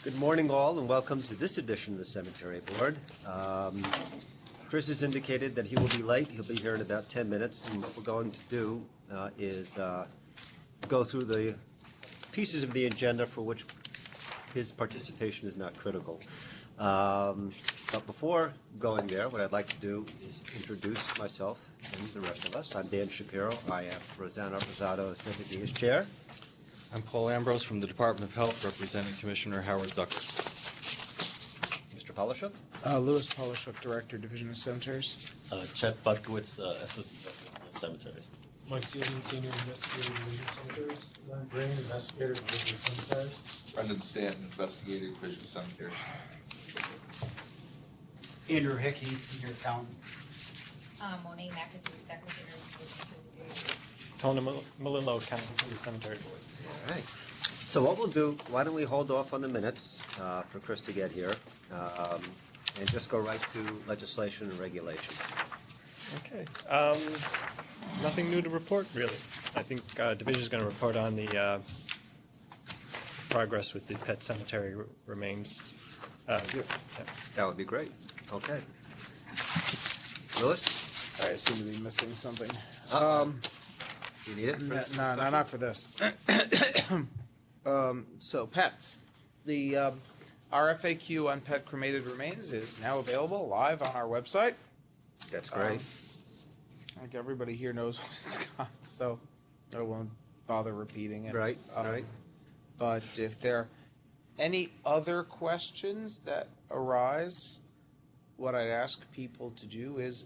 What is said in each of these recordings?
Good morning, all, and welcome to this edition of the Cemetery Board. Chris has indicated that he will be late. He'll be here in about 10 minutes, and what we're going to do is go through the pieces of the agenda for which his participation is not critical. But before going there, what I'd like to do is introduce myself and the rest of us. I'm Dan Shapiro. I have Rosanna Rosado as designated chair. I'm Paul Ambrose from the Department of Health, representing Commissioner Howard Zucker. Mr. Polishuk? Louis Polishuk, Director, Division of Cemeteries. Chet Butkowitz, Assistant Director of Cemeteries. Mike Seelman, Senior Investigator, Division of Cemeteries. Len Green, Investigator, Division of Cemeteries. Brendan Stanton, Investigator, Division of Cemeteries. Andrew Hickey, Senior Accountant. Monique McAdoo, Secretary of the Cemetery. Tony Malillo, Counsel to the Cemetery Board. All right. So what we'll do, why don't we hold off on the minutes for Chris to get here and just go right to legislation and regulation. Okay. Nothing new to report, really. I think Division is going to report on the progress with the pet cemetery remains. Yeah. That would be great. Okay. Louis? I seem to be missing something. You need it? For this No, not for this. So pets. The RFAQ on pet cremated remains is now available live on our website. That's great. I think everybody here knows what it's got, so I won't bother repeating it. Right, right. But if there are any other questions that arise, what I'd ask people to do is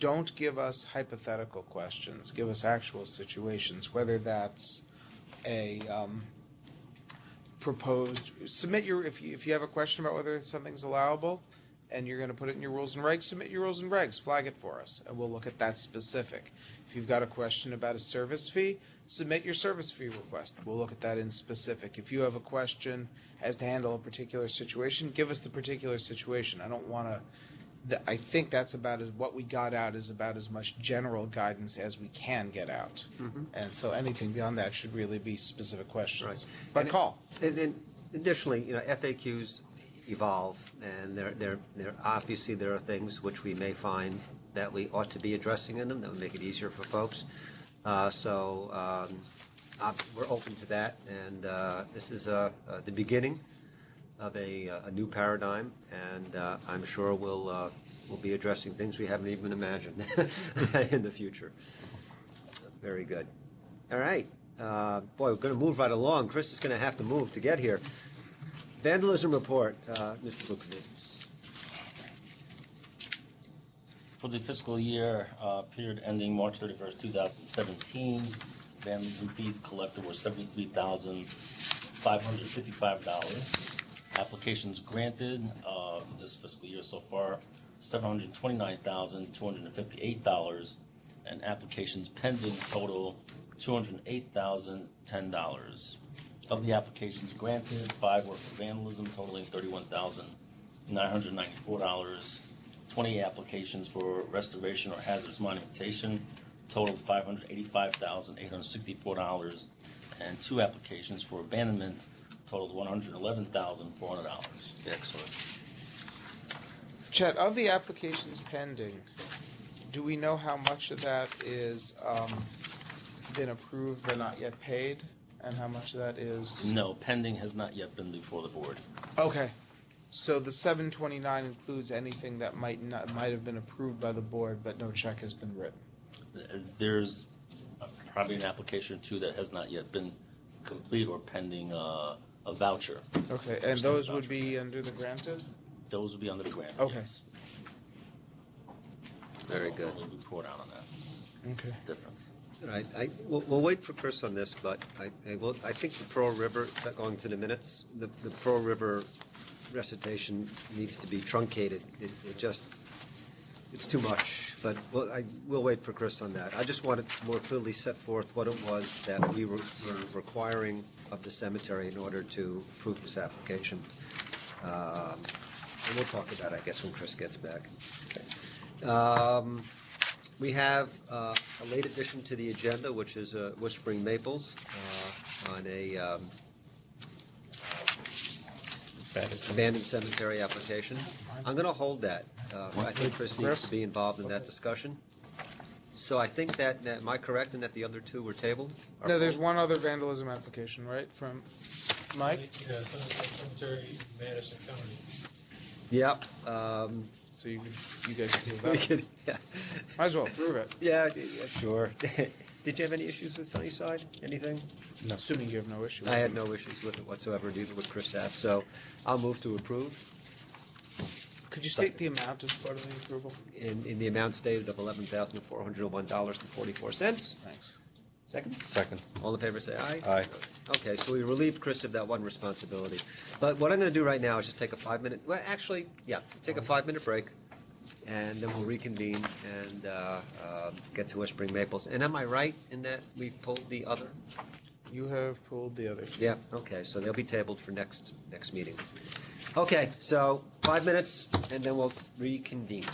don't give us hypothetical questions. Give us actual situations, whether that's a proposed. Submit your if you have a question about whether something's allowable, and you're going to put it in your rules and regs. Submit your rules and regs. Flag it for us, and we'll look at that specific. If you've got a question about a service fee, submit your service fee request. We'll look at that in specific. If you have a question as to handle a particular situation, give us the particular situation. I don't want to. I think that's about what we got out is about as much general guidance as we can get out. Mm-hmm. And so anything beyond that should really be specific questions. Right. But and call. And additionally, FAQs evolve, and there obviously there are things which we may find that we ought to be addressing in them that would make it easier for folks. So we're open to that, and this is the beginning of a new paradigm, and I'm sure we'll be addressing things we haven't even imagined in the future. Very good. All right. Boy, we're going to move right along. Chris is going to have to move to get here. Vandalism report, Mr. Bukovitz. For the fiscal year period ending March 31st, 2017, vandalism fees collected were $73,555. Applications granted this fiscal year so far, $729,258, and applications pending total $208,010. Of the applications granted, 5 were for vandalism, totaling $31,994. 20 applications for restoration or hazardous monumentation, totaled $585,864, and 2 applications for abandonment, totaled $111,400. Excellent. Chet, of the applications pending, do we know how much of that is been approved but not yet paid, and how much of that is? No, pending has not yet been before the board. Okay, so the 729 includes anything that might have been approved by the board, but no check has been written. There's probably an application or 2 that has not yet been complete or pending a voucher. Okay, and those would be under the granted? Those would be under the grant. Okay. Yes. Very good. We'll report out on that. Okay. Difference. All right. We'll wait for Chris on this, but I think the Pearl River, going to the minutes, the Pearl River recitation needs to be truncated. It's too much, but we'll wait for Chris on that. I just wanted to more clearly set forth what it was that we were requiring of the cemetery in order to approve this application. And we'll talk about it, I guess, when Chris gets back. Okay. We have a late addition to the agenda, which is Whispering Maples on a abandoned cemetery application. I'm going to hold that. I think Chris needs to be involved in that discussion. So I think that, am I correct in that the other two were tabled? No, there's one other vandalism application, right, from Mike? Yeah, Cemetery, Madison County. Yep. So you guys can deal We with that. could, yeah. Might as well approve it, Yeah, sure. Did you have any issues with Sunnyside? Anything? assuming you have no issue with I it. had no issues with it whatsoever, neither would Chris have. So I'll move to approve Could you state the amount as part of the approval? in the amount stated of $11,401.44. Thanks. Second? Second. All in favor, say aye. Aye. Okay, so we relieve Chris of that one responsibility. But what I'm going to do right now is just take a 5-minute, well, actually, yeah, take a 5-minute break, and then we'll reconvene and get to Whispering Maples. And am I right in that we pulled the other? You have pulled the other two. Yeah, okay, so they'll be tabled for next meeting. Okay, so 5 minutes, and then we'll reconvene.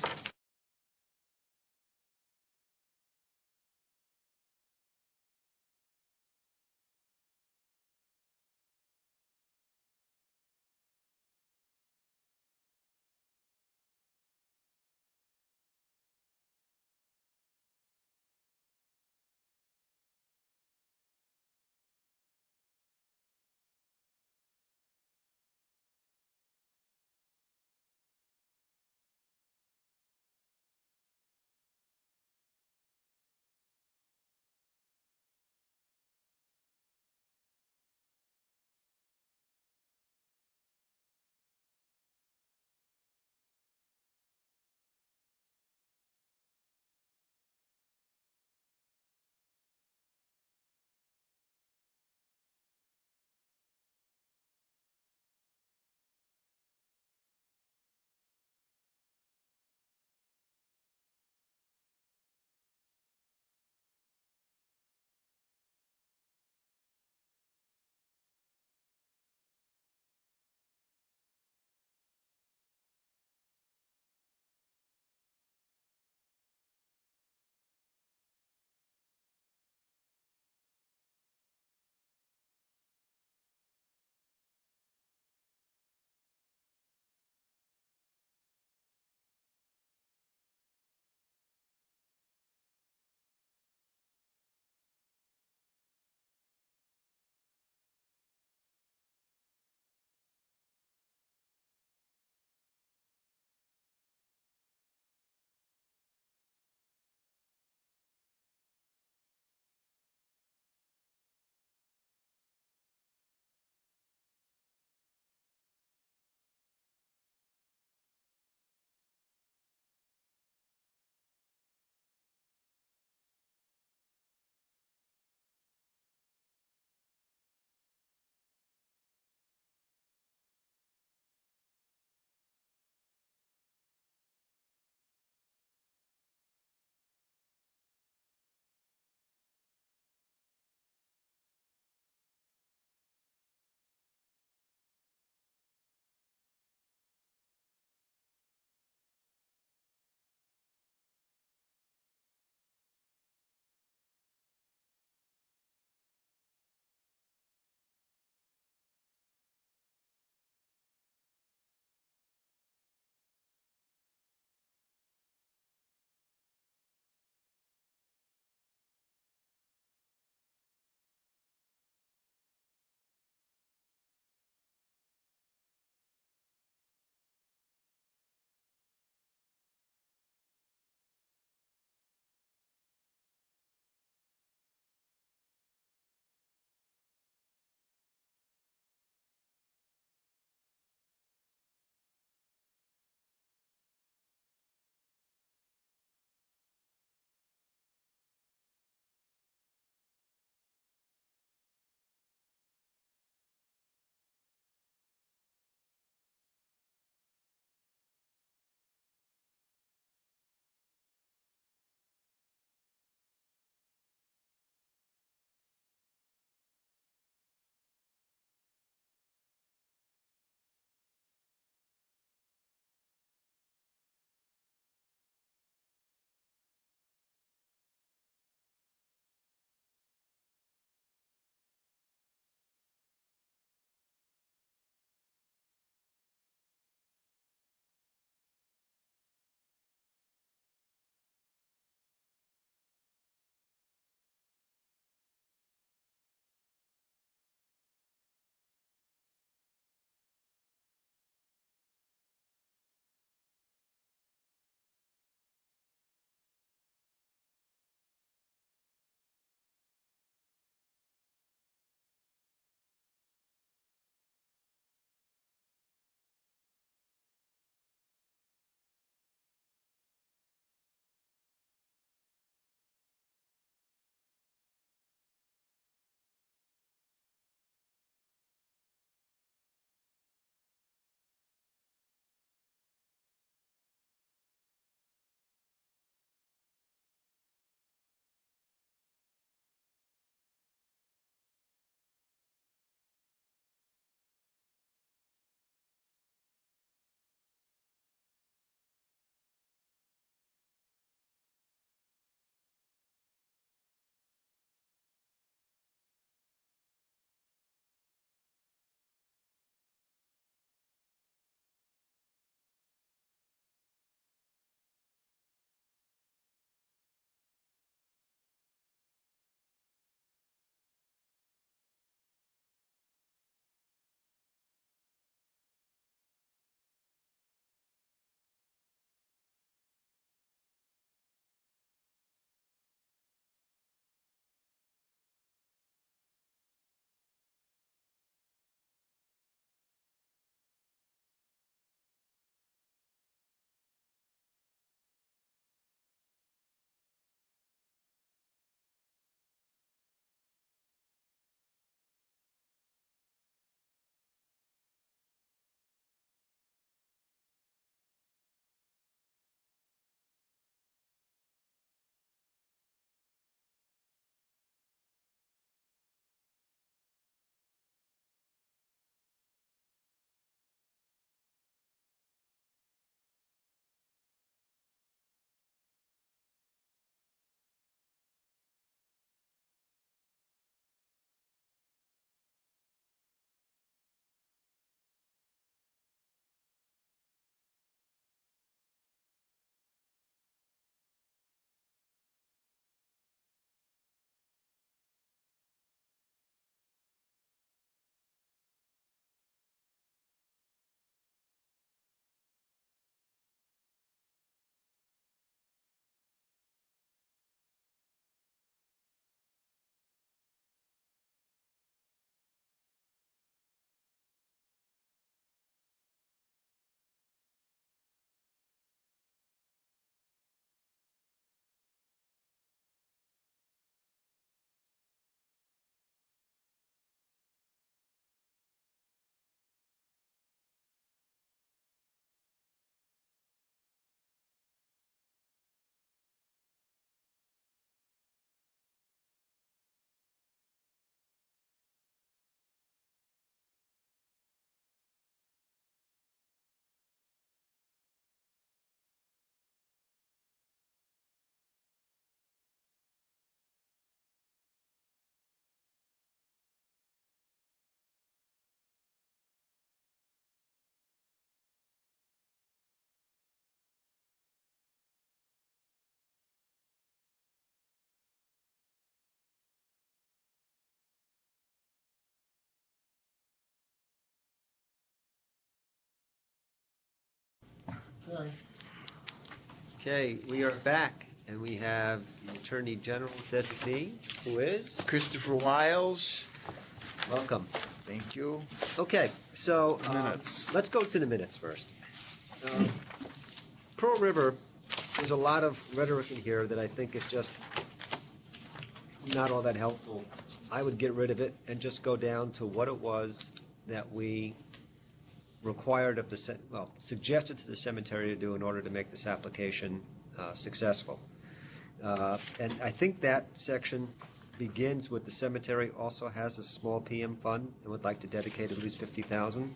Sorry. Okay, we are back, and we have the Attorney General's designee, who is? Christopher Wiles, Welcome. thank you. Okay, so Minutes. let's go to the minutes first. Pearl River, there's a lot of rhetoric in here that I think is just not all that helpful. I would get rid of it and just go down to what it was that we required of the, suggested to the cemetery to do in order to make this application successful. And I think that section begins with the cemetery also has a small PM fund and would like to dedicate at least 50,000.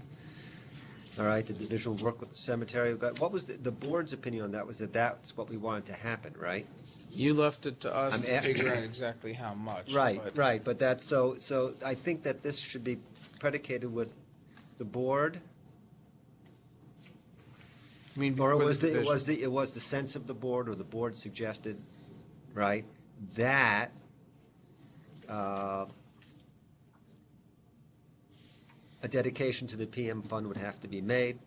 All right, the division will work with the cemetery. What was the board's opinion on that? Was that that's what we wanted to happen, right? You left it to us I'm to a- figure out exactly how much. Right, but- right, but that's, so I think that this should be predicated with the board, I mean, or with the division. it was the sense of the board, or the board suggested, right, that a dedication to the PM fund would have to be made.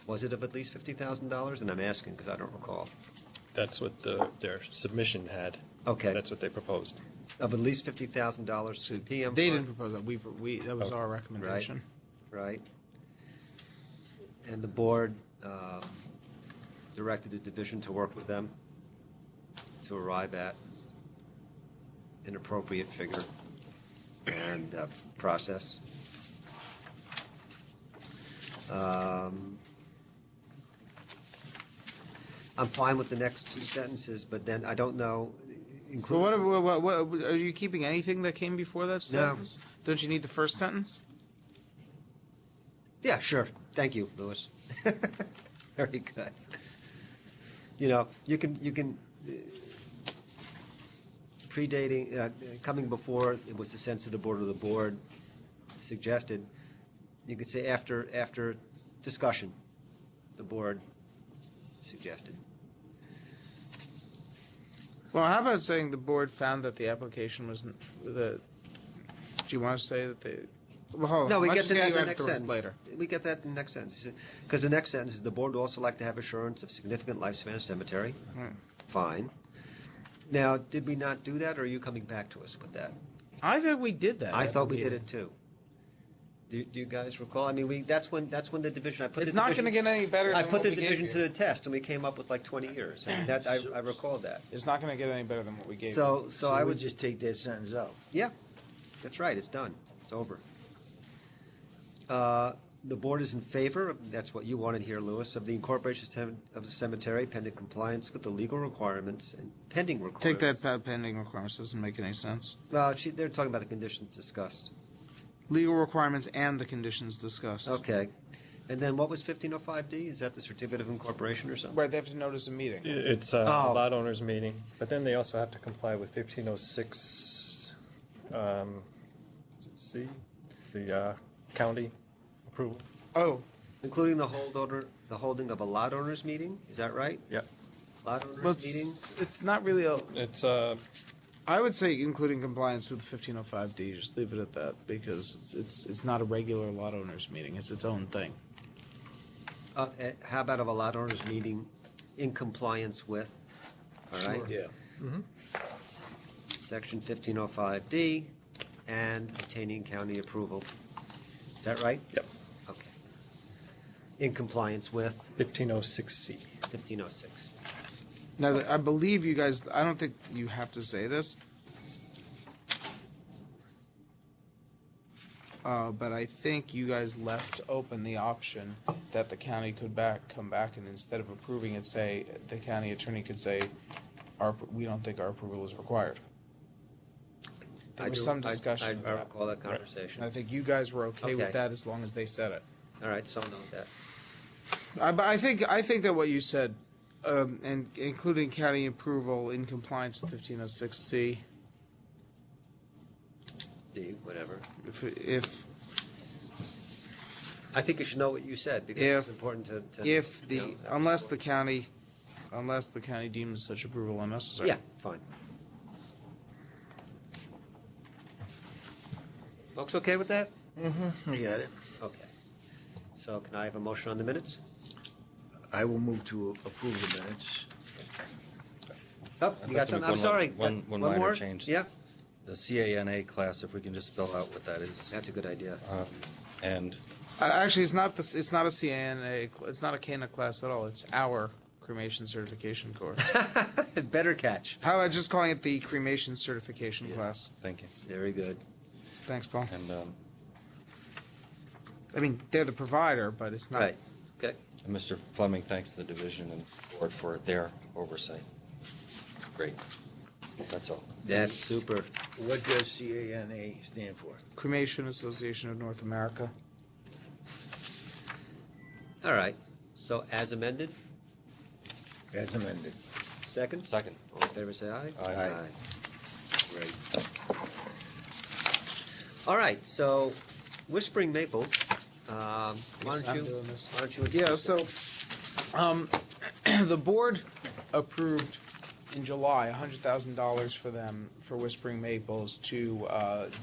Was it of at least $50,000? And I'm asking because I don't recall. That's what their submission had. Okay, That's what they proposed. of at least $50,000 to the PM They fund. didn't propose that. We that was Oh, our recommendation. Right. And the board directed the division to work with them to arrive at an appropriate figure and process. I'm fine with the next two sentences, but then I don't know. But what are you keeping anything that came before that sentence? Don't you need the first sentence? Yeah, sure. Thank you, Louis. Very good. You know, you can predating, coming before, it was the sense of the board, or the board suggested, you could say after discussion, the board suggested. Well, how about saying the board found that the application was do you want to say that they? Well, hold on. No, we Let's get to just that in get the back next to us sentence. later. We get that in the next sentence. Because the next sentence is, the board would also like to have assurance of significant lifespan of cemetery. Hmm. Fine. Now, did we not do that, or are you coming back to us with that? I thought we did that. I at thought the we did meeting. it too. Do you guys recall? I mean, that's when the division, I put It's the not division. going to get any better. I than put what the we gave division you. to the test, and we came up with like 20 years. I mean, I recall that. It's not going to get any better than what we gave. you. So I would just take that sentence out. Yeah, that's right, it's done, it's over. The board is in favor, that's what you wanted here, Louis, of the incorporation of the cemetery pending compliance with the legal requirements and pending Take requirements. that pending requirements. Doesn't make any sense. Well, they're talking about the conditions discussed. Legal requirements and the conditions discussed. Okay, and then what was 1505D? Is that the certificate of incorporation or something? Right, they have to notice a meeting. It's a Oh. lot owners meeting, but then they also have to comply with 1506 C, the county approval. Oh, Including the holding of a lot owners meeting, is that right? Yep. Lot owners well, meeting? it's not really a. It's I would say including compliance with 1505D. Just leave it at that because it's not a regular lot owners meeting. It's its own thing. How about of a lot owners meeting in compliance with, all right? Yeah. Section 1505D and obtaining county approval. Is that right? Yep. Okay. In compliance with 1506C. 1506. Now, I believe you guys. I don't think you have to say this, but I think you guys left open the option that the county could come back and instead of approving it, say the county attorney could say, we don't think our approval is required. There was some discussion of I that. recall that conversation. And I think you guys were okay with Okay. that as long as they said it. All right, so I'll note that. But I think that what you said, and including county approval in compliance with 1506C, D, whatever. if I think you should know what you said because it's important to. if the you know, unless the county deems such approval unnecessary. Yeah, fine. Folks okay with that? Mm-hmm, I got it. Okay. So can I have a motion on the minutes? I will move to approve the minutes. Oh, you got something? I'm sorry. One minor more? change. Yeah, The CANA class, if we can just spell out what that is. that's a good idea. And Actually, it's not this. It's not a CANA. It's not a CANA class at all. It's our cremation certification course. Better catch. How about just calling it the cremation certification class? thank you. Very good. Thanks, Paul. And I mean, they're the provider, but it's not. Right. Okay. Mr. Fleming thanks the division and board for their oversight. Great. That's all. That's super. What does CANA stand for? Cremation Association of North America. All right. So as amended, As amended. second? Second. All in favor, say aye. Aye. Great. All right, so Whispering Maples, why Yes, don't I'm you? doing this. Why don't you? Yeah, so the board approved in July $100,000 for them for Whispering Maples to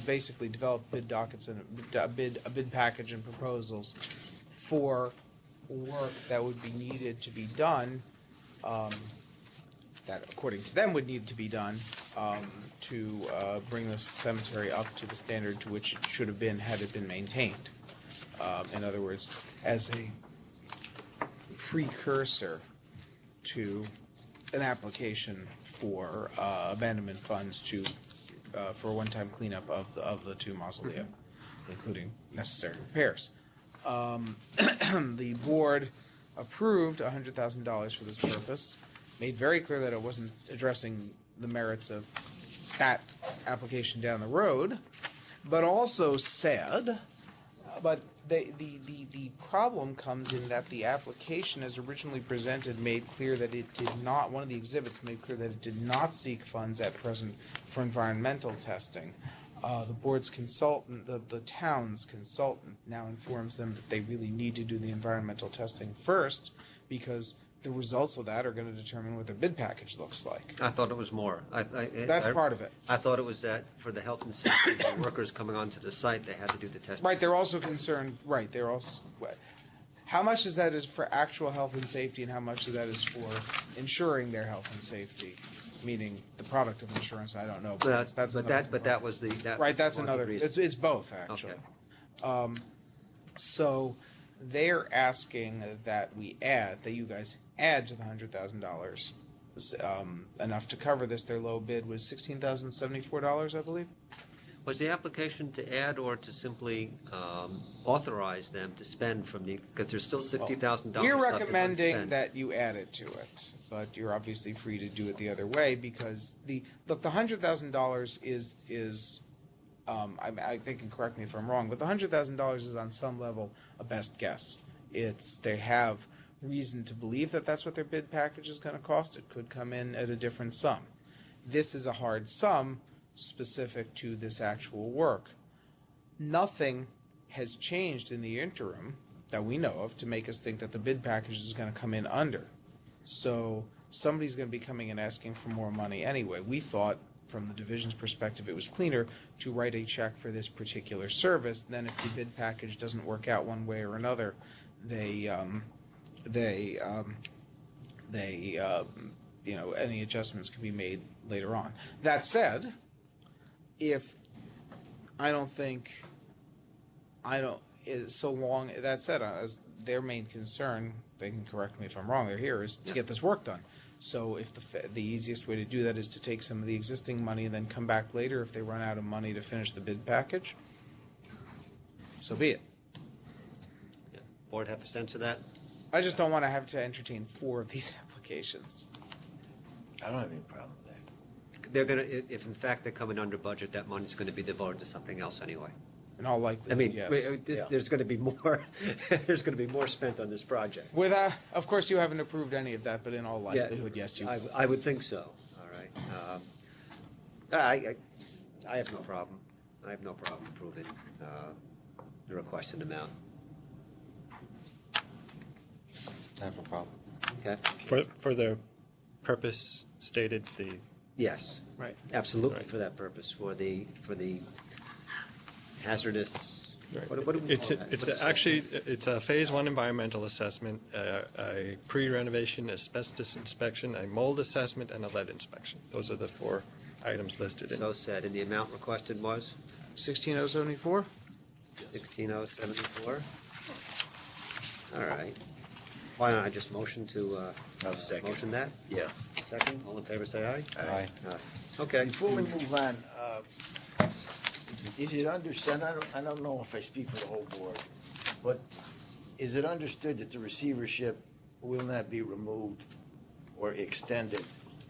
basically develop bid dockets and a bid package and proposals for work that would be needed to be done, that according to them would need to be done to bring the cemetery up to the standard to which it should have been had it been maintained. In other words, as a precursor to an application for abandonment funds for a one-time cleanup of the two mausolea, including necessary repairs. The board approved $100,000 for this purpose, made very clear that it wasn't addressing the merits of that application down the road, but also said, but the problem comes in that the application as originally presented made clear that it did not, one of the exhibits made clear that it did not seek funds at present for environmental testing. The board's consultant, the town's consultant, now informs them that they really need to do the environmental testing first, because the results of that are going to determine what their bid package looks like. I thought it was more. That's part of it. I thought it was that for the health and safety of the workers coming onto the site, they had to do the testing. Right, they're also concerned, they're also, how much of that is for actual health and safety and how much of that is for ensuring their health and safety? Meaning the product of insurance, I don't know. But that's That was the right. That's one of the another. reasons. It's both actually. Okay. So they're asking that you guys add to the $100,000 enough to cover this. Their low bid was $16,074, I believe. Was the application to add or to simply authorize them to spend from the, because there's still $60,000 We're left recommending unspent. that you add it to it, but you're obviously free to do it the other way because the $100,000 is I think, and correct me if I'm wrong, but the $100,000 is on some level a best guess. They have reason to believe that that's what their bid package is going to cost. It could come in at a different sum. This is a hard sum specific to this actual work. Nothing has changed in the interim that we know of to make us think that the bid package is going to come in under. So somebody's going to be coming and asking for more money anyway. We thought, from the division's perspective, it was cleaner to write a check for this particular service. Then if the bid package doesn't work out one way or another, any adjustments can be made later on. That said, as their main concern, they can correct me if I'm wrong, they're here, is to get this work done. So if the easiest way to do that is to take some of the existing money and then come back later if they run out of money to finish the bid package, so be it. Yeah. Board have a sense of that? I just don't want to have to entertain 4 of these applications. I don't have any problem with that. They're going to, if in fact they're coming under budget, that money's going to be devoted to something else anyway. In all likelihood, I mean, yes. there's going to be more. There's going to be more spent on this project. Of course, you haven't approved any of that, but in all likelihood, yes, you. I would think so. All right. I have no problem. I have no problem approving the requested amount. I have no problem. Okay. For the purpose stated, Yes. Right. Absolutely Right. for that purpose, for the hazardous It's a phase one environmental assessment, a pre-renovation asbestos inspection, a mold assessment, and a lead inspection. Those are the 4 items listed in. So said, and the amount requested was 16074. 16074. All right. Why don't I just motion to I'll second. motion that? Yeah. Second. All in favor, say aye. Aye. Okay. Before we move on, is it understood, I don't know if I speak for the whole board, but is it understood that the receivership will not be removed or extended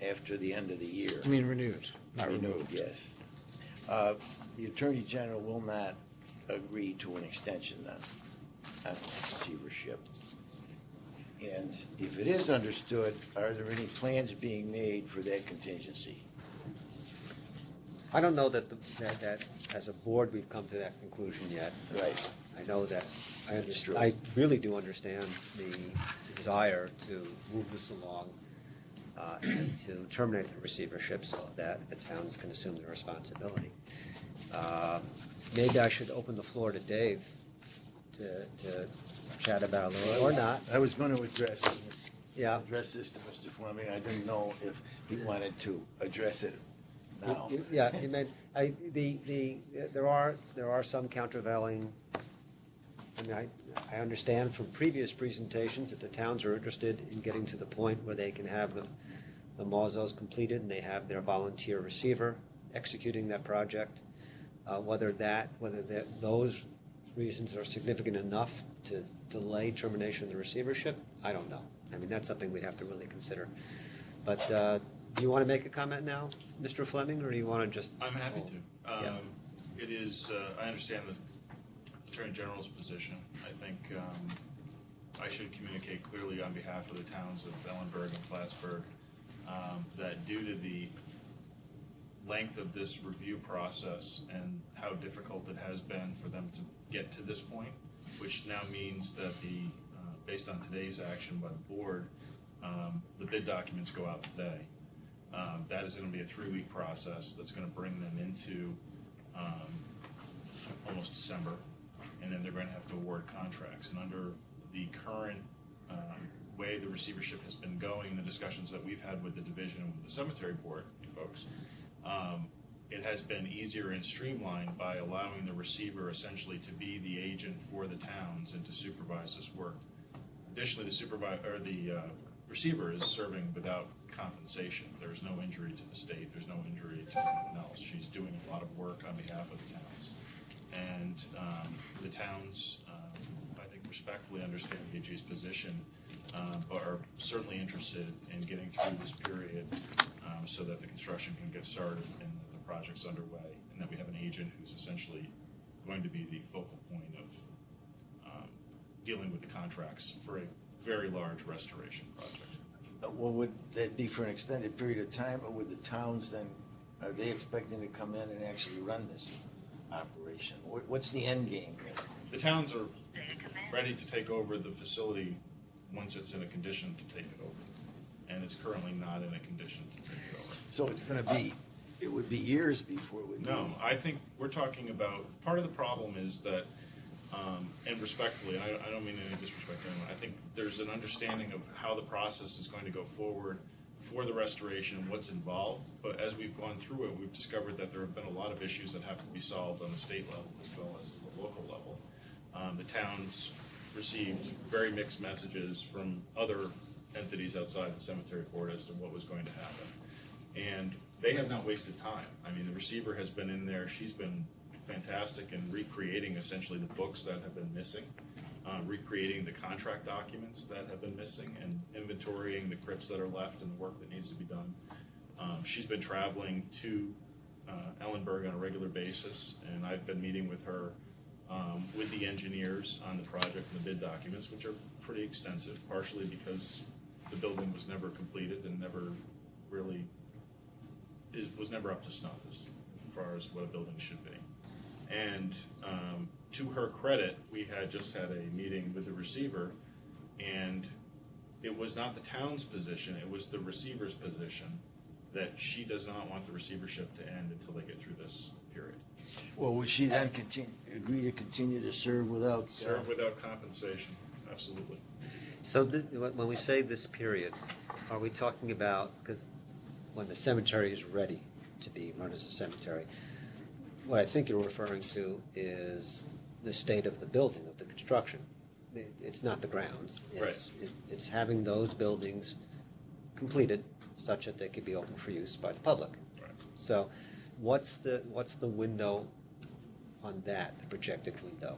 after the end of the year? I mean renewed, not removed. Yes. The Attorney General will not agree to an extension then on the receivership. And if it is understood, are there any plans being made for that contingency? I don't know that that as a board we've come to that conclusion yet. Right. I know that I really do understand the desire to move this along and to terminate the receivership so that the towns can assume the responsibility. Maybe I should open the floor to Dave to chat about it a little, or not. I was going to address this to Mr. Fleming. I didn't know if he wanted to address it now. Yeah, he made, there are some countervailing, I mean, I understand from previous presentations that the towns are interested in getting to the point where they can have the Mauzos completed and they have their volunteer receiver executing that project. Whether those reasons are significant enough to delay termination of the receivership, I don't know. I mean, that's something we'd have to really consider. But do you want to make a comment now, Mr. Fleming, or do you want to just? I'm happy to. It is, I understand the Attorney General's position. I think I should communicate clearly on behalf of the towns of Ellenburg and Plattsburgh that due to the length of this review process and how difficult it has been for them to get to this point, which now means that based on today's action by the board, the bid documents go out today. That is going to be a 3-week process that's going to bring them into almost December, and then they're going to have to award contracts. And under the current way the receivership has been going, the discussions that we've had with the division and with the Cemetery Board folks, it has been easier and streamlined by allowing the receiver essentially to be the agent for the towns and to supervise this work. Additionally, the receiver is serving without compensation. There's no injury to the state. There's no injury to anyone else. She's doing a lot of work on behalf of the towns. And the towns, I think, respectfully understand the AG's position, but are certainly interested in getting through this period so that the construction can get started and that the project's underway, and that we have an agent who's essentially going to be the focal point of dealing with the contracts for a very large restoration project. Well, would that be for an extended period of time, or would the towns then, are they expecting to come in and actually run this operation? What's the end game here? The towns are ready to take over the facility once it's in a condition to take it over, and it's currently not in a condition to take it over. So it's going to be, it would be years before it would be. No, I think we're talking about, part of the problem is that, and respectfully, and I don't mean any disrespect to anyone, I think there's an understanding of how the process is going to go forward for the restoration and what's involved, but as we've gone through it, we've discovered that there have been a lot of issues that have to be solved on the state level as well as the local level. The towns received very mixed messages from other entities outside the Cemetery Board as to what was going to happen, and they have not wasted time. I mean, the receiver has been in there, she's been fantastic in recreating essentially the books that have been missing, recreating the contract documents that have been missing, and inventorying the crypts that are left and the work that needs to be done. She's been traveling to Ellenburg on a regular basis, and I've been meeting with her with the engineers on the project and the bid documents, which are pretty extensive, partially because the building was never completed and never really was never up to snuff as far as what a building should be. And to her credit, we had just had a meeting with the receiver, and it was not the town's position, it was the receiver's position that she does not want the receivership to end until they get through this period. Well, would she then agree to continue to serve without? Serve without compensation, absolutely. So when we say this period, are we talking about, because when the cemetery is ready to be run as a cemetery, what I think you're referring to is the state of the building, of the construction. It's not the grounds. It's having those buildings completed such that they could be open for use by the public. Right. So what's the window on that, the projected window?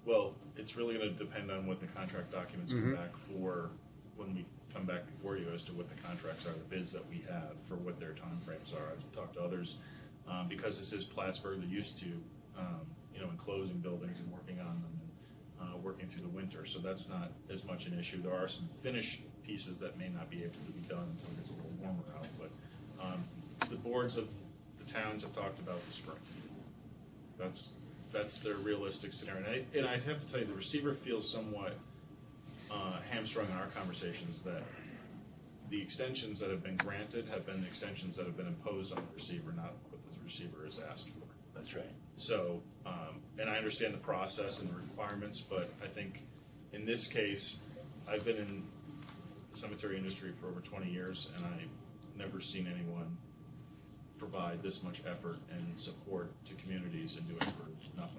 Well, it's really going to depend on what the contract documents come back for when we come back before you as to what the contracts are, the bids that we have for what their timeframes are. I've talked to others, because this is Plattsburgh, they're used to, enclosing buildings and working on them and working through the winter. So that's not as much an issue. There are some finished pieces that may not be able to be done until it gets a little warmer out, but the boards of the towns have talked about the spring. That's their realistic scenario. And I have to tell you, the receiver feels somewhat hamstrung in our conversations that the extensions that have been granted have been extensions that have been imposed on the receiver, not what the receiver has asked for. That's right. So, and I understand the process and the requirements, but I think in this case, I've been in the cemetery industry for over 20 years, and I've never seen anyone provide this much effort and support to communities and do it for nothing.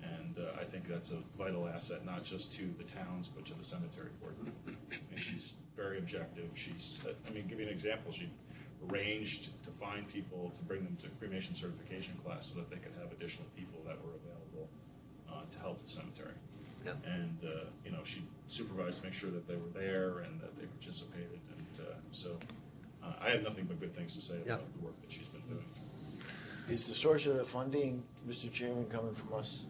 And I think that's a vital asset, not just to the towns, but to the cemetery board. And she's very objective. Give you an example. She arranged to find people to bring them to cremation certification class so that they could have additional people that were available to help the cemetery. Yeah. And she supervised to make sure that they were there and that they participated. And so I have nothing but good things to say about the work that she's been doing. Is the source of the funding, Mr. Chairman, coming from us?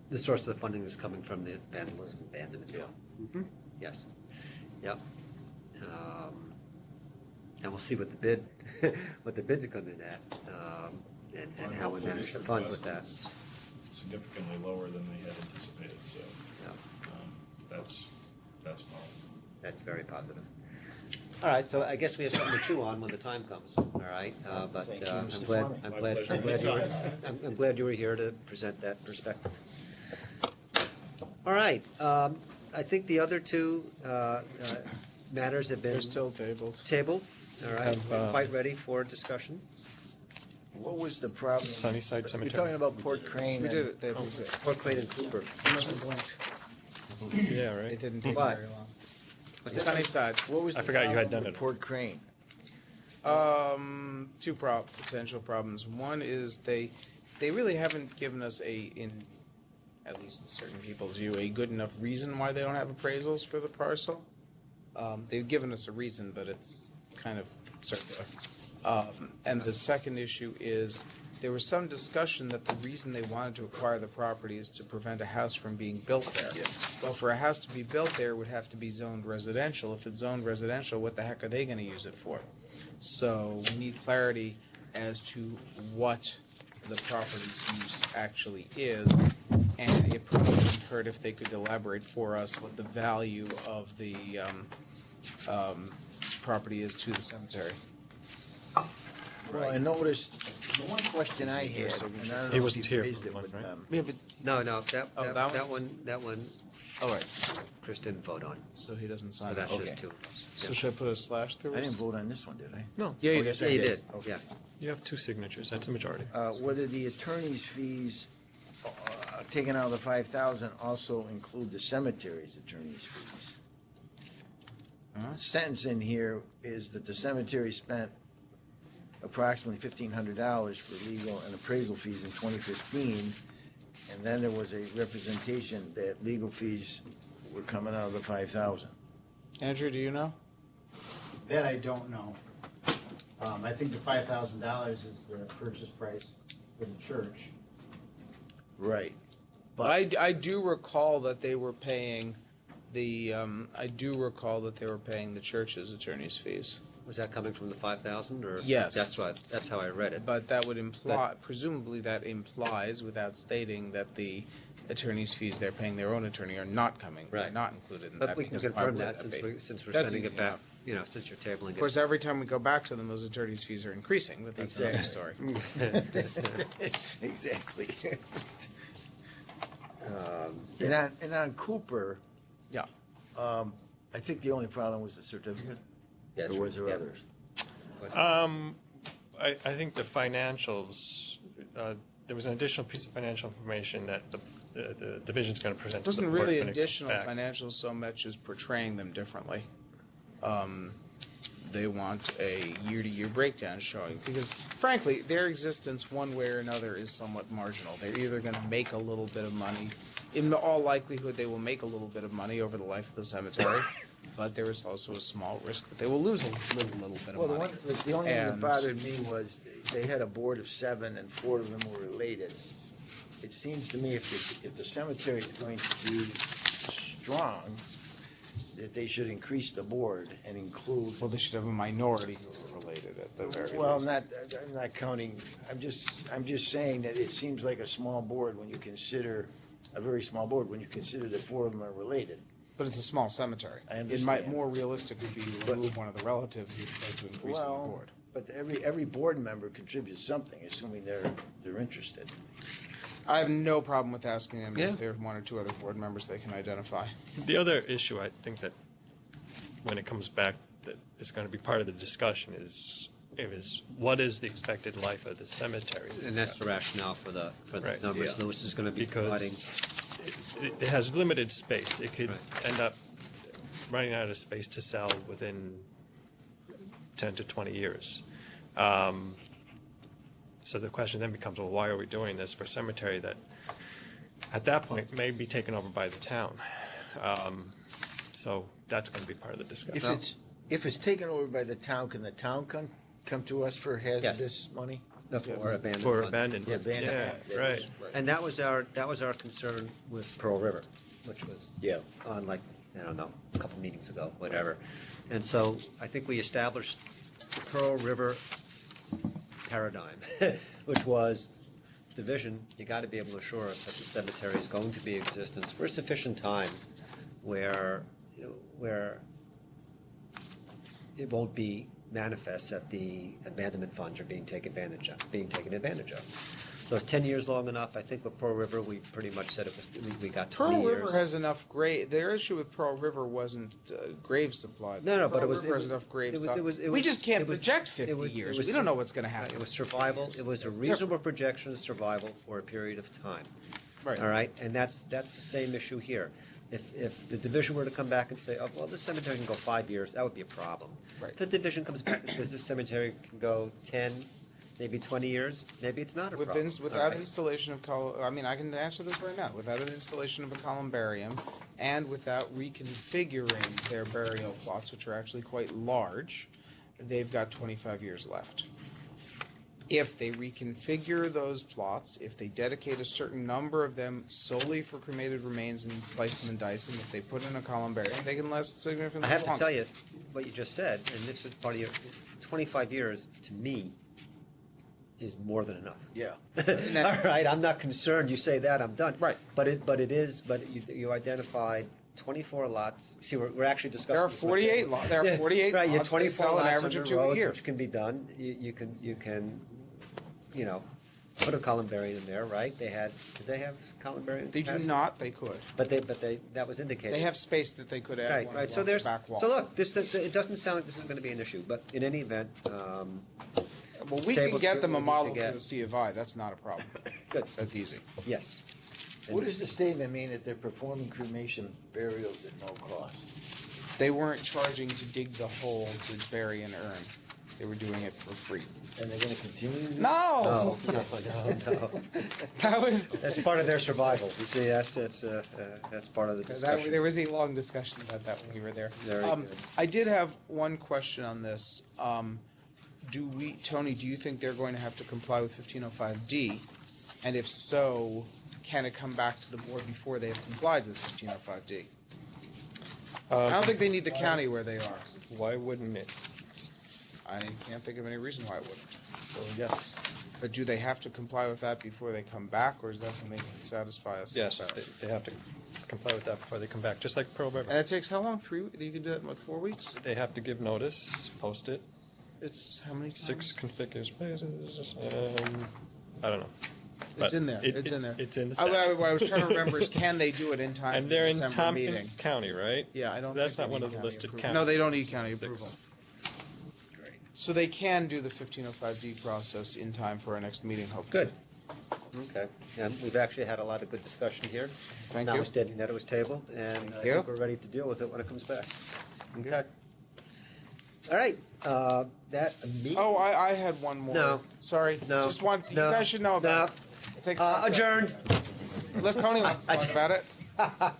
The source of the funding is coming from the vandalism abandonment. Yeah. Mm-hmm. Yes. Yep. And we'll see what the bids come in at, and how we manage to fund with that. Significantly lower than they had anticipated, so that's positive. That's very positive. All right, so I guess we have something to chew on when the time comes. All right, but Thank you, I'm Mr. glad Fleming. I'm glad you were here to present that perspective. All right, I think the other two matters have been They're still tabled. All right, we're quite ready for discussion. What was the problem? Sunnyside Cemetery. You're talking about Port Crane. We did it. They approved it. Port Crane and Cooper. It must have blinked. Yeah, right. It didn't take What? very long. Sunnyside. What was I the forgot you had problem done with it. Port Crane? Two potential problems. One is they really haven't given us at least in certain people's view, a good enough reason why they don't have appraisals for the parcel. They've given us a reason, but it's kind of circular. And the second issue is there was some discussion that the reason they wanted to acquire the property is to prevent a house from being built there. Yeah. Well, for a house to be built there, it would have to be zoned residential. If it's zoned residential, what the heck are they going to use it for? So we need clarity as to what the property's use actually is, and it probably wouldn't hurt if they could elaborate for us what the value of the property is to the cemetery. Well, I noticed, the one question I had, and I don't He know wasn't if you here raised for it one, with right? them. Yeah, but No, Oh, that one, all right, Chris didn't vote on. so he doesn't So sign that's it. Okay. just two. So should I put a slash through? I didn't vote on this one, did I? No, Yeah, you Oh, did. yes, Yeah, I you did. did. Okay. Yeah. you have two signatures. That's a majority. Whether the attorney's fees taken out of the 5,000 also include the cemetery's attorney's fees. Huh? The sentence in here is that the cemetery spent approximately $1,500 for legal and appraisal fees in 2015, and then there was a representation that legal fees were coming out of the 5,000. Andrew, do you know? That I don't know. I think the $5,000 is the purchase price for the church. Right. But I do recall that they were paying the church's attorney's fees. Was that coming from the 5,000 or? Yes. That's how I read it. But that would imply, presumably that implies, without stating, that the attorney's fees they're paying their own attorney are not coming, Right. are not included in But that. we can because why confirm would that be? since we're That's sending easy it back, enough. you know, since you're tabling it. Of course, every time we go back to them, those attorney's fees are increasing, but that's another story. Exactly. Yeah. And on Cooper. Yeah. I think the only problem was the certificate. Yeah, Or was there yeah. others? I think the financials, there was an additional piece of financial information that the division's going to present It to the wasn't board really when it comes additional back. financials so much as portraying them differently. They want a year-to-year breakdown showing, because frankly, their existence one way or another is somewhat marginal. They're either going to make a little bit of money. In all likelihood, they will make a little bit of money over the life of the cemetery, but there is also a small risk that they will lose a little bit of Well, money. the only thing that And- bothered me was they had a board of 7 and 4 of them were related. It seems to me if the cemetery is going to be strong, that they should increase the board and include. Well, they should have a minority who are related at the very Well, least. I'm not counting, I'm just saying that it seems like a small board when you consider, a very small board when you consider that 4 of them are related. But it's a small cemetery. I It might understand. more realistically be to remove one of the relatives as opposed to increasing the Well, board. but every board member contributes something, assuming they're interested. I have no problem with asking them Yeah. if there are 1 or 2 other board members they can identify. The other issue, I think that when it comes back, that is going to be part of the discussion is what is the expected life of the cemetery? And that's the rationale for the Right. numbers Yeah. Lewis is going to be providing. Because it has limited space. It could Right. end up running out of space to sell within 10 to 20 years. So the question then becomes, well, why are we doing this for a cemetery that at that point may be taken over by the town? So that's going to be part of the discussion. If it's taken over by the town, can the town come to us for hazardous money? No, for abandoned For funds. abandoned. Yeah, abandoned Yeah, funds, right. And that was our concern with Pearl River, which was Yeah. on like, I don't know, a couple meetings ago, whatever. And so I think we established the Pearl River paradigm, which was division, you got to be able to assure us that the cemetery is going to be in existence for a sufficient time where it won't be manifest that the abandonment funds are being taken advantage of. So it's 10 years long enough. I think with Pearl River, we pretty much said we got 20 Pearl years. River has enough grave. Their issue with Pearl River wasn't grave supply. No, but Pearl it was- River it has was- enough grave it was- stuff. it was- it We was- just can't it was- project 50 it was- years. it was We don't know what's going to happen. It was survival. It was a That's reasonable projection of survival for a period of time. Right. All right, and that's the same issue here. If the division were to come back and say, oh, well, this cemetery can go 5 years, that would be a problem. Right. If the division comes back and says this cemetery can go 10, maybe 20 years, maybe it's not a problem. Without All right? installation of I can answer this right now. Without an installation of a columbarium, and without reconfiguring their burial plots, which are actually quite large, they've got 25 years left. If they reconfigure those plots, if they dedicate a certain number of them solely for cremated remains and slice them and dice them, if they put in a columbarium, they can last significantly I have to longer. tell you what you just said, and this is part of your 25 years to me is more than enough. Yeah. All right, I'm not concerned. You say that, I'm done. Right. But you identified 24 lots. See, we're actually discussing. There are this with 48 them. lots. There are 48 right, you have lots. They 24 sell an lots average on of the 2 a roads, year. which can be done. You can, put a columbarium in there, right? Did they have columbarium? They do capacity? not. They could. But that was indicated. They have space that they could add. Right, one right. So along the there's, back wall. so look, it doesn't sound like this is going to be an issue, but in any event, Well, we stable- can get them a we need model to for get- the C of I. That's not a problem. good. That's easy. Yes. What does the statement mean that they're performing cremation burials at no cost? They weren't charging to dig the hole to bury an urn. They were doing it for free. And they're gonna continue to do? No! No. That was. That's part of their survival. You see, that's part of the discussion. There was a long discussion about that when we were there. Very good. I did have one question on this. Tony, do you think they're going to have to comply with 1505D? And if so, can it come back to the board before they have complied with 1505D? I don't think they need the county where they are. Why wouldn't it? I can't think of any reason why it wouldn't. So yes, But do they have to comply with that before they come back, or is that something that can satisfy us? yes, they have to comply with that before they come back, just like Pearl And River. it takes how long? 3 weeks? You can do that in, what, 4 weeks? They have to give notice, post it, It's how many times? 6 conspicuous places, I don't know. It's But in there. it- It's in there. It's in the What statute. I was trying to remember is, can they do it in time And for they're the in December meeting? Tompkins County, right? Yeah, I don't So that's think not they one need of the county listed approval. counties. No, they don't need county 6. approval. So they can do the 1505D process in time for our next meeting, hopefully. Good. Okay. And we've actually had a lot of good discussion here. Thank you. Notwithstanding that it was tabled, and I you. think we're ready to deal with it when it comes back. you. Okay. All right, that me. Oh, I had one more. No. Sorry. No. Just one. You No. guys should know about it. Take 5 Adjourned. seconds. Unless Tony wants to talk about it.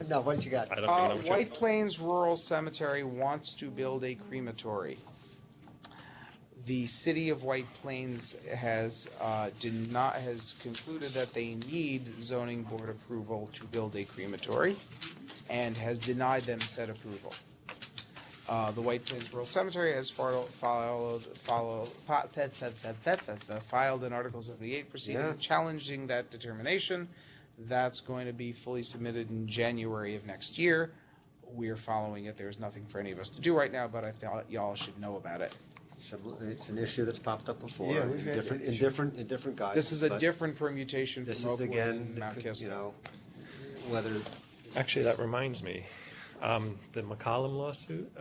No, what you got? I don't even know what White Plains Rural Cemetery wants to build a crematory. The city of White Plains has concluded that they need zoning board approval to build a crematory, and has denied them said approval. The White Plains Rural Cemetery has filed an Article 78 proceeding Yeah. challenging that determination. That's going to be fully submitted in January of next year. We are following it. There's nothing for any of us to do right now, but I thought y'all should know about it. It's an issue that's popped up before. Yeah, we've had that issue. In different guises. This is a but different permutation This from is Oakwood again, and Mount Kisco. you know, whether. Actually, that reminds me, the McCollum lawsuit,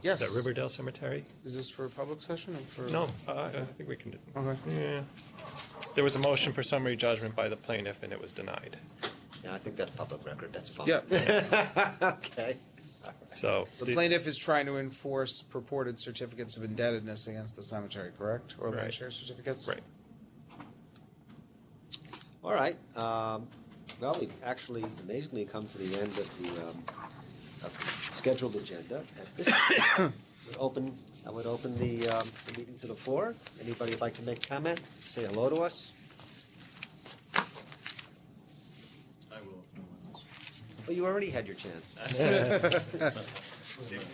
Yes. the Riverdale Cemetery. Is this for a public session or for? No, I think we can. Okay. Yeah. There was a motion for summary judgment by the plaintiff, and it was denied. Yeah, I think that's public record, that's fine. Yeah. Okay. So The plaintiff is trying to enforce purported certificates of indebtedness against the cemetery, correct? Or land Right. share certificates? Right. All right, well, we've actually amazingly come to the end of the scheduled agenda. At this point, I would open the meeting to the floor. Anybody would like to make a comment, say hello to us? I will. if no one else. Well, you already had your chance.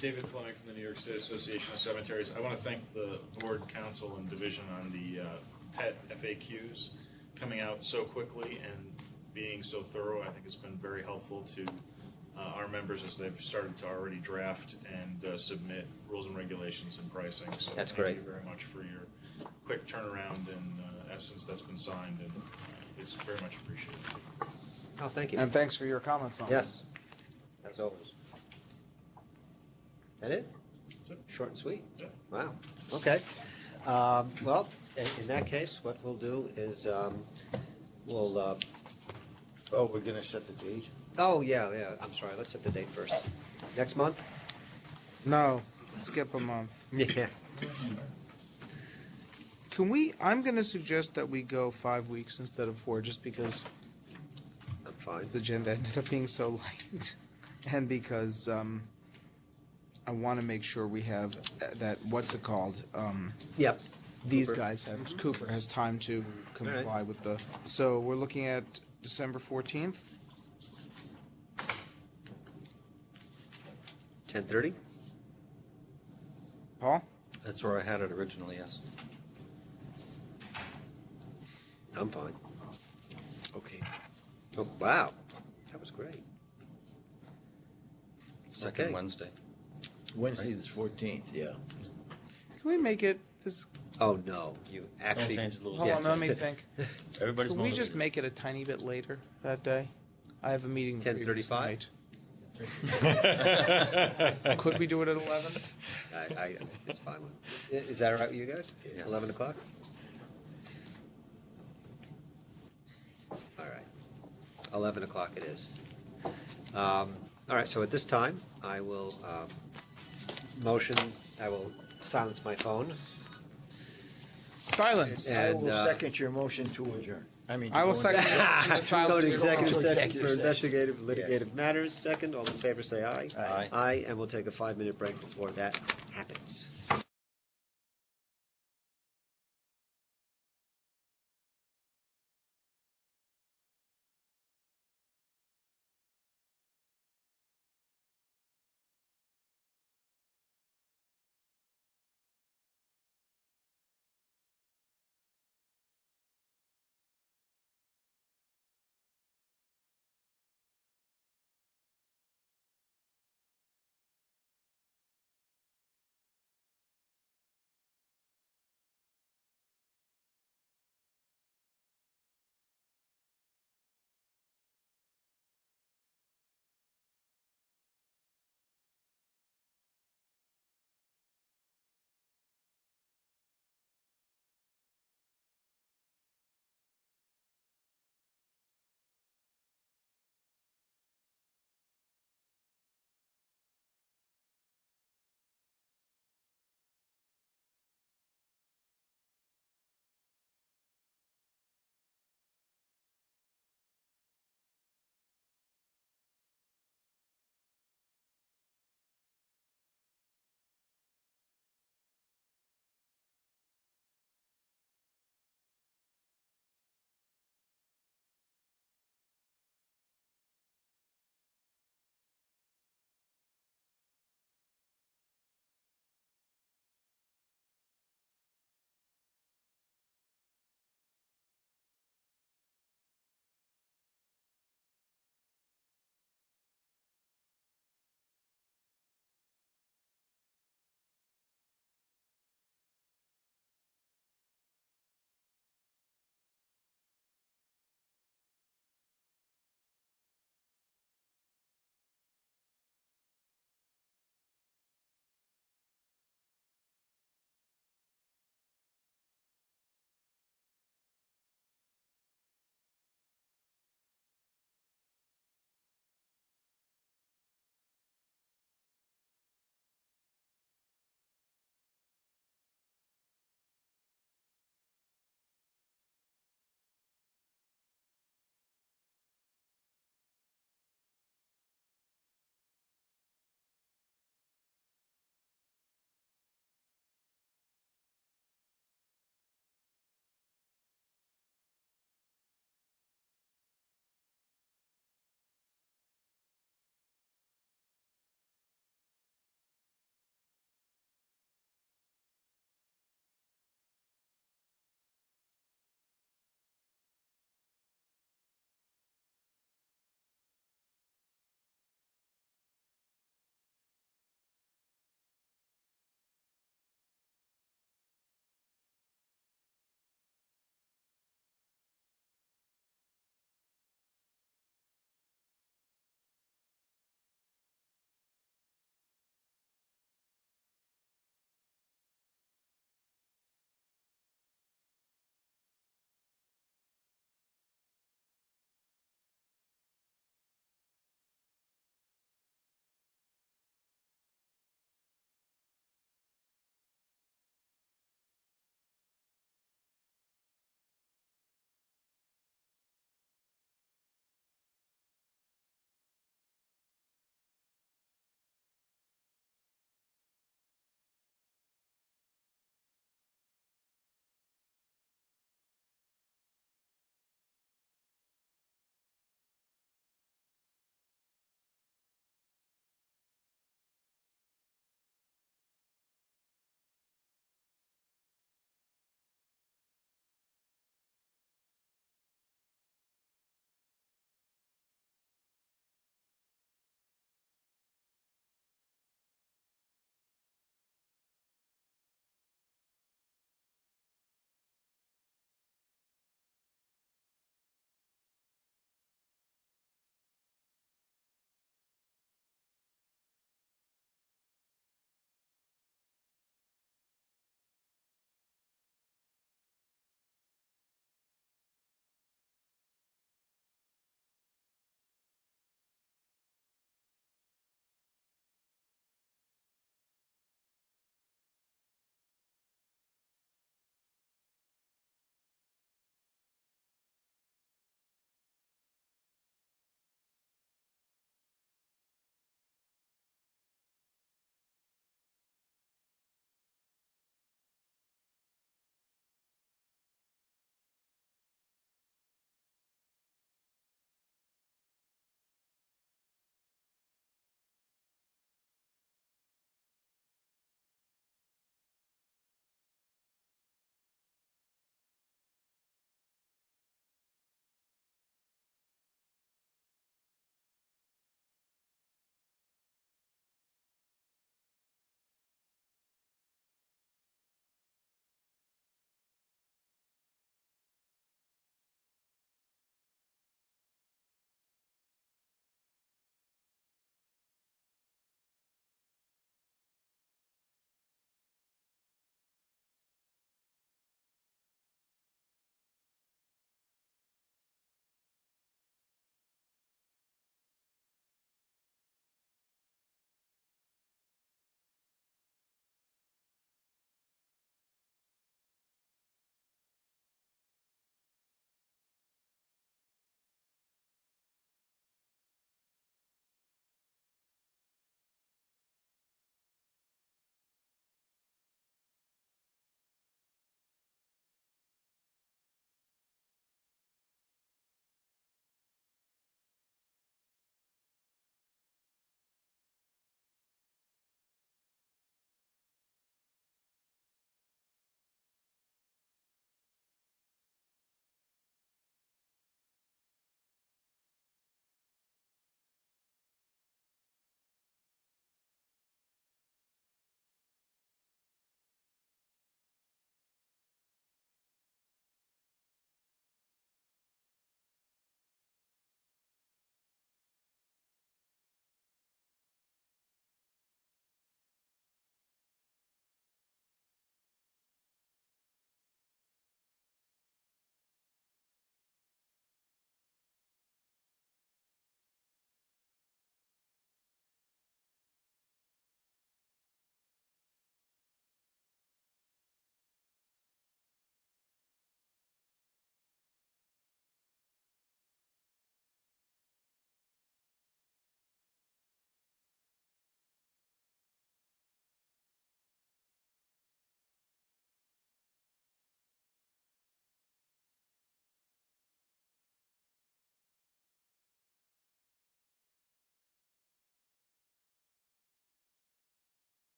David Fleming from the New York State Association of Cemeteries. I want to thank the board, council, and division on the PET FAQs coming out so quickly and being so thorough. I think it's been very helpful to our members as they've started to already draft and submit rules and regulations and pricing. So That's great. Thank you very much for your quick turnaround and essence that's been signed, and it's very much appreciated. Oh, thank you. And thanks for your comments on it. Yes, as always. That it? That's it. Short and sweet? Yeah. Wow, okay. Well, in that case, what we'll do is, we'll, Oh, we're gonna set the date? oh, yeah, I'm sorry, let's set the date first. Next month? No, skip a month. Yeah. I'm going to suggest that we go 5 weeks instead of 4, just because I'm fine. this agenda ended up being so light. And because I want to make sure we have that, what's it called? Yep. These Cooper. guys have, Cooper has time to comply with the, so we're looking at December 14th? 10:30? Paul? That's where I had it originally, yes. I'm fine. Okay. Oh, wow, that was great. Second Okay. Wednesday. Wednesday the 14th, yeah. Can we make it this, Oh, no, you actually. change the rules. hold on, let me think. Everybody's Can we just motivated. make it a tiny bit later that day? I have a meeting. the previous 10:35? night. Could we do it at 11? It's fine. Is that all right with you guys? Yes. 11 o'clock? All right. 11 o'clock it is. All right, so at this time, I will I will silence my phone. Silence. And, I will second your motion to adjourn. I will second your motion to silence Go to your executive phone. session Executive for session. investigative litigative matters. Second, all in favor, say aye. Aye. Aye, and we'll take a 5-minute break before that happens.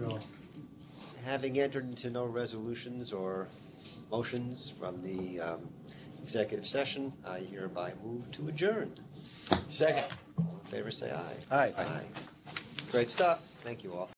So, Having entered into no resolutions or motions from the executive session, I hereby move to adjourn. Second. All in favor, say aye. Aye. Aye. Great stuff. Thank you all.